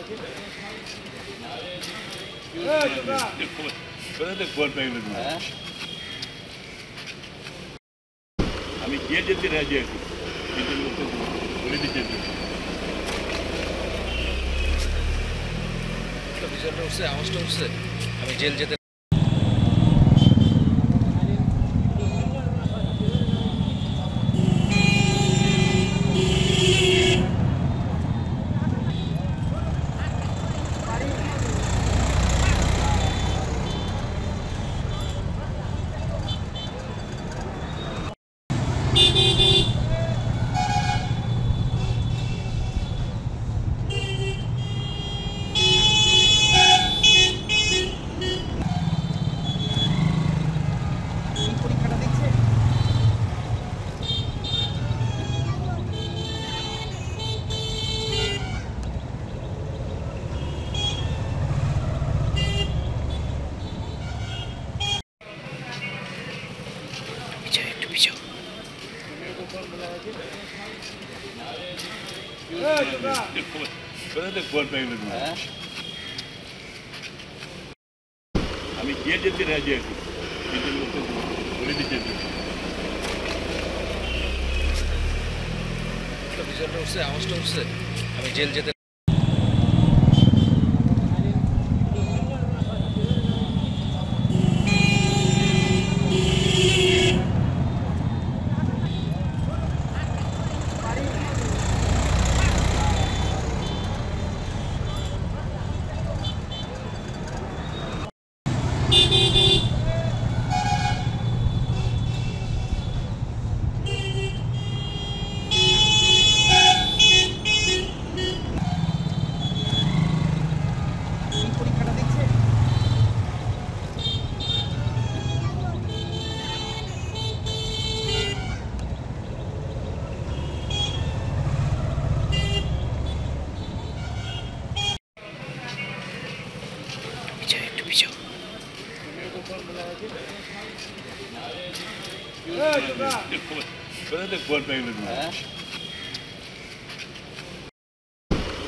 আমি গিয়ে যেতে রাজি আছি, কিন্তু লোককে বলে দিতে বিষয়টা উঠছে, আওয়াজটা উঠছে, আমি জেল যেতে আমি গিয়ে যেতে রাজি আছি, কিন্তু লোককে বলে দিতে বিষয়টা উঠছে, আওয়াজটা উঠছে, আমি জেল যেতে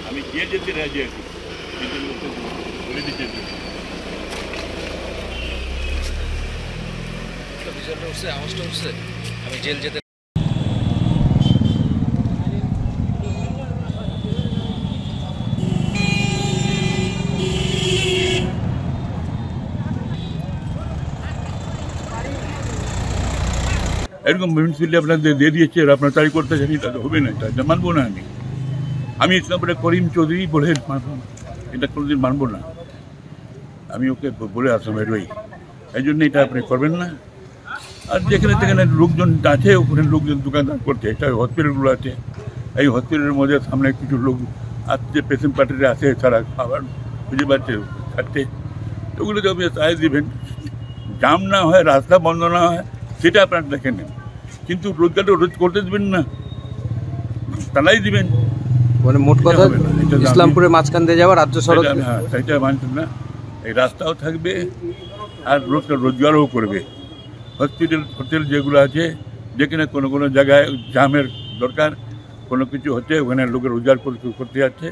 আমি গিয়ে যেতে রাজি আছি, কিন্তু লোককে বলে দিতে বিষয়টা উঠছে, আওয়াজটা উঠছে, আমি জেল যেতে এরকম মিউনিসিপ্যালিটি আপনাদের দিয়ে দিয়েছে, আর আপনার তাই করতে চাই, তাহলে হবে না, এটা মানবো না। আমি ইসলামপুরে করিম চৌধুরী বলে এটা কোনোদিন মানবো না। আমি ওকে বলে আসলাম এরই, এই জন্য এটা আপনি করবেন না। আর যেখানে যেখানে লোকজন আছে, ওখানে লোকজন দোকানদার করছে, এটা হসপিটালগুলো আছে, এই হসপিটালের মধ্যে সামনে কিছু লোক আসছে, পেশেন্ট পার্টিতে আসে, তারা খাবার খুঁজে পাচ্ছে খাচ্ছে, ওগুলোকে আপনি সাহায্য দেবেন, জাম না হয়, রাস্তা বন্ধ না হয়, সেটা আপনার দেখে নেন, কিন্তু রোজগারটা রোজ করতে দেবেন না, তালাই দিবেন। মানে মোট কথা ইসলামপুরের মাঝখান দিয়ে যাওয়া রাজ্য সড়ক, হ্যাঁ সেটা মানছেন না। এই রাস্তাও থাকবে আর রোজগারও করবে। হোটেল যেগুলো আছে, যেখানে কোনো কোনো জায়গায় জামের দরকার, কোনো কিছু হচ্ছে, ওখানে লোকের রোজগার করতে যাচ্ছে,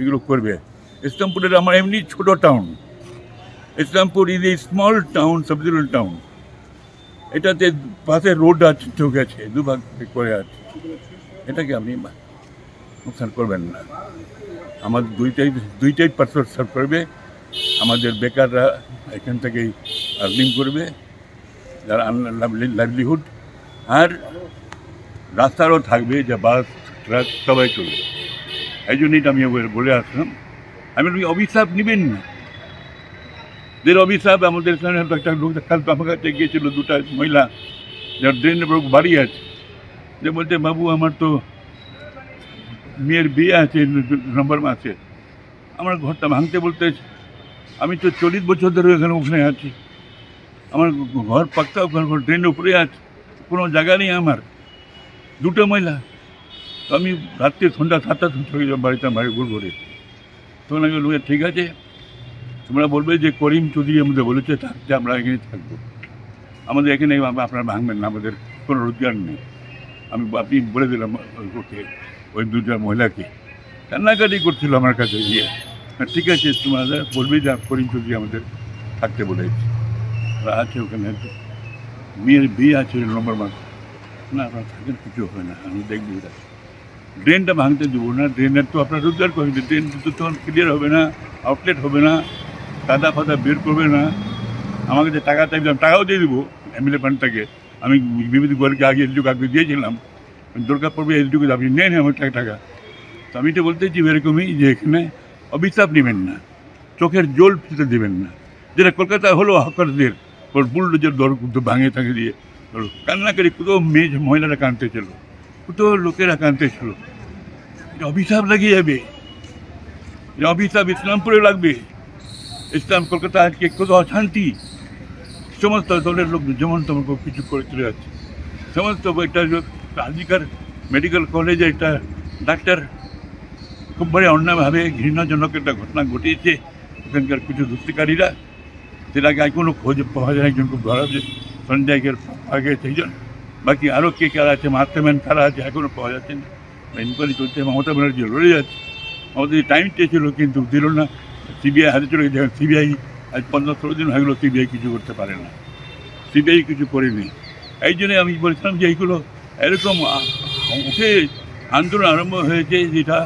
এগুলো করবে। ইসলামপুরের আমার এমনি ছোট town, Islampur is a small town, subdivision town. এটাতে পাশে রোড আছে, চোখ আছে, দুভাগ করে আছে, এটাকে আপনি নুকসান করবেন না। আমাদের দুইটাই পার্সেন্ট সার্ভ করবে, আমাদের বেকাররা এখান থেকেই আর্নিং করবে, যারা লাইভলিহুড, আর রাস্তারও থাকবে, যে বাস ট্রাক সবাই চলবে। এই জন্যই আমি বলে আসলাম, আমি অভিশাপ নেবেন না, অভিশাপ। আমাদের এখানে একটা লোক কাল আমার কাছে গিয়েছিল, দুটা মহিলা, যার ড্রেনের বাড়ি আছে, যে বলতে বাবু আমার তো মেয়ের বিয়ে আছে নভেম্বর মাসে, আমার ঘরটা ভাঙতে বলতে, আমি তো 40 বছর ধরে ওখানে আছি, আমার ঘর পাক্কা, ওখানে ড্রেনের উপরে আছে, কোনো জায়গা নেই আমার। দুটো মহিলা, তো আমি রাত্রে সন্ধ্যা 7টার সময় বাড়িতে বাড়ি ঘুরে, তখন আমি বলবো ঠিক আছে, তোমরা বলবে যে করিম চৌধুরী আমাদের বলেছে থাকতে, আমরা এখানে থাকবো, আমাদের এখানে আপনারা ভাঙবেন না, আমাদের কোনো রোজগার নেই। আপনি বলে দিলাম ওকে, ওই দুজন মহিলাকে, কান্নাকাটি করছিল আমার কাছে গিয়ে, ঠিক আছে তোমাদের বলবি যা করিম চৌধুরী আমাদের থাকতে বলেছি, ওরা আছে ওখানে, মেয়ের বিয়ে আছে নম্বর মাস, না আপনার থাকেন কিছু হবে না, আমি দেখবি ওটা ড্রেনটা ভাঙতে দেবো না, ড্রেনের তো আপনার রোজগার করবে, ড্রেন তো তখন ক্লিয়ার হবে না, আউটলেট হবে না, কাদা ফাদা বের করবে না, আমাকে যে টাকা চাইছিলাম টাকাও দিয়ে দেবো এমএলএ ফান্ডটাকে, আমি বিভূতি গোয়ালকে আগে এলটুকু আগে দিয়েছিলাম, দরকার পড়বে এলটুকু আপনি নেন আমার টাকা। তো আমি তো বলতে চাই এরকমই যে এখানে অভিশাপ নেবেন না, চোখের জল ফেলতে দেবেন না, যেটা কলকাতা হলো হকারদের ওর বুলডোজার দর ভাঙে থাকে দিয়ে কান্নাকারি, কোথাও মেয়ে মহিলারা কাঁদতে ছিল, কোথাও লোকেরা কাঁদতে ছিল, এটা অভিশাপ লাগিয়ে যাবে, এটা অভিশাপ ইসলামপুরে লাগবে। ইসলাম কলকাতা আজকে কত অশান্তি, সমস্ত দলের লোক যেমন তেমন কিছু করে চলে যাচ্ছে, সমস্ত একটা আজিকার মেডিকেল কলেজে একটা ডাক্তার খুব বড় অন্যায়ভাবে ঘৃণাজনক একটা ঘটনা ঘটিয়েছে, ওখানকার কিছু দুষ্কৃতিকারীরা, সেটাকে এখনো খোঁজ পাওয়া যায়, একজনকে ধরা যে সঞ্জয়কের আগে সেইজন, বাকি আরও কে কারা আছে, মাস্টারম্যান কারা আছে এখনও পাওয়া যাচ্ছে না, ইনকোয়ারি চলছে, মমতা ব্যানার্জি লড়ে যাচ্ছে, আমাদের টাইম চেয়েছিল কিন্তু দিল না, সিবিআই হাতে চলে গেছে, সিবিআই আজ 15-16 দিন হয়ে গেলো সিবিআই কিছু করতে পারে না, সিবিআই কিছু করেনি। এই জন্যে আমি বলছিলাম যে এইগুলো এরকম উঠে আন্দোলন আরম্ভ হয়েছে, যেটা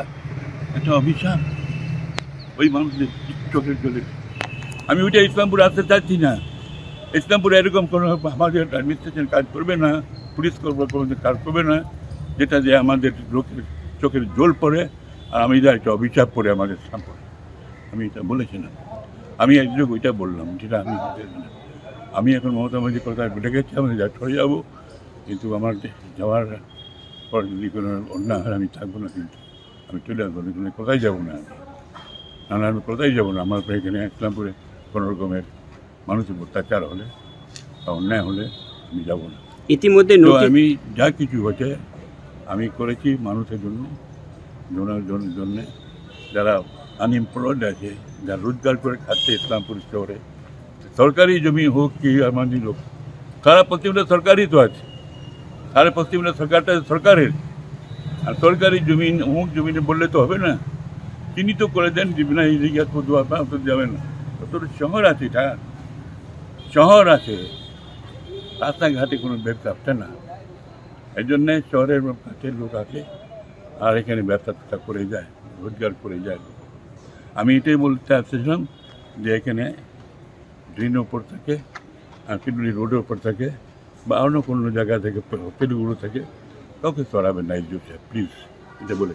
একটা অভিশাপ ওই মানুষদের চোখের চলে। আমি ওইটা ইসলামপুরে আসতে চাচ্ছি না, ইসলামপুরে এরকম কোনো আমাদের অ্যাডমিনিস্ট্রেশন কাজ করবে না, পুলিশ কাজ করবে না, যেটা যে আমাদের লোকের চোখের জল পড়ে আর আমি যা একটা অভিশাপ পড়ে আমাদের সামনে, আমি এটা বলেছিলাম, আমি একযোগ ওইটা বললাম, যেটা আমি এখন মমতা ব্যানার্জি কোথায় বেটে গেছি, আমি যা চলে যাবো, কিন্তু আমার যাওয়ার পর যদি কোনো অন্যায় হয় আমি থাকবো না, কিন্তু আমি চলে আসবো, কোথায় যাবো না, আমি কোথায় যাবো না, আমার এখানে ইসলামপুরে কোনো রকমের মানুষের অত্যাচার হলে বা অন্যায় হলে আমি যাবো না। ইতিমধ্যে তো আমি যা কিছু হচ্ছে আমি করেছি মানুষের জন্য, জন্য যারা আনএমপ্লয়েড আছে, যারা রোজগার করে খাচ্ছে ইসলামপুর শহরে, সরকারি জমি হোক কি আমাদের লোক, সারা পশ্চিমবঙ্গে সরকারই তো আছে, সারা পশ্চিমবঙ্গে সরকারটা সরকারের, আর সরকারি জমিন অমুক জমিনে বললে তো হবে না, তিনি তো করে দেন না, এই দিকে তো যাবে না, তোর শহর আছে, এটা শহর আছে, রাস্তাঘাটে কোনো ব্যবসা আছে না, এই জন্যে শহরের কাছের লোক আছে আর এখানে ব্যবসা করে যায়, রোজগার করে যায়। আমি এটাই বলতে আসছিলাম যে এখানে ড্রেনের ওপর থাকে আর পিডুলি রোডের ওপর থাকে বা অন্য কোনো জায়গা থেকে হোটেলগুলো থাকে, কাউকে সরাবেন না, এই প্লিজ, এটা বলে